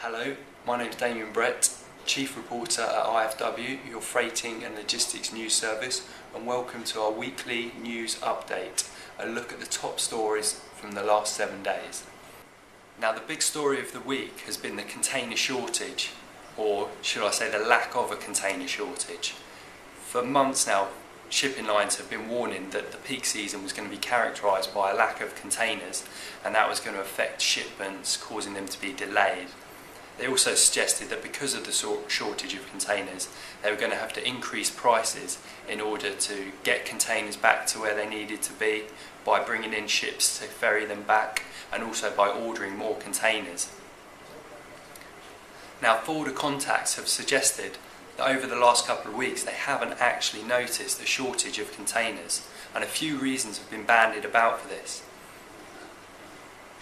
Hello, my name is Damian, Chief Reporter at IFW, your freighting and logistics news service, and welcome to our weekly news update, a look at the top stories from the last 7 days. Now, the big story of the week has been the container shortage, or should I say the lack of a container shortage. For months now, shipping lines have been warning that the peak season was going to be characterised by a lack of containers, and that was going to affect shipments, causing them to be delayed. They also suggested that because of the shortage of containers, they were going to have to increase prices in order to get containers back to where they needed to be, by bringing in ships to ferry them back, and also by ordering more containers. Now, forwarder contacts have suggested that over the last couple of weeks they haven't actually noticed a shortage of containers, and a few reasons have been bandied about for this.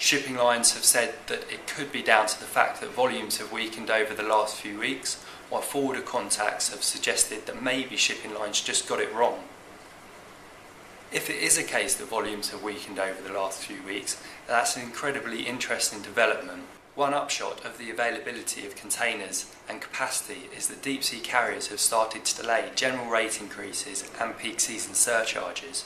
Shipping lines have said that it could be down to the fact that volumes have weakened over the last few weeks, while forwarder contacts have suggested that maybe shipping lines just got it wrong. If it is a case that volumes have weakened over the last few weeks, that's an incredibly interesting development. One upshot of the availability of containers and capacity is that deep sea carriers have started to delay general rate increases and peak season surcharges.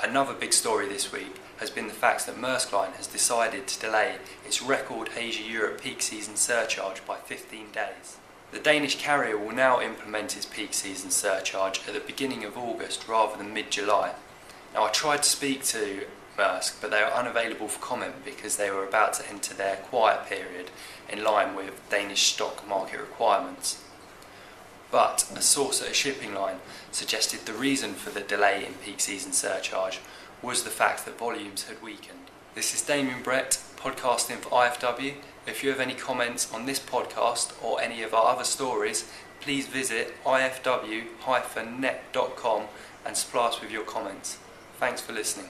Another big story this week has been the fact that Maersk Line has decided to delay its record Asia-Europe peak season surcharge by 15 days. The Danish carrier will now implement its peak season surcharge at the beginning of August rather than mid-July. Now, I tried to speak to Maersk, but they were unavailable for comment because they were about to enter their quiet period in line with Danish stock market requirements. But a source at a shipping line suggested the reason for the delay in peak season surcharge was the fact that volumes had weakened. This is Damian, podcasting for IFW. If you have any comments on this podcast or any of our other stories, please visit ifw-net.com and supply us with your comments. Thanks for listening.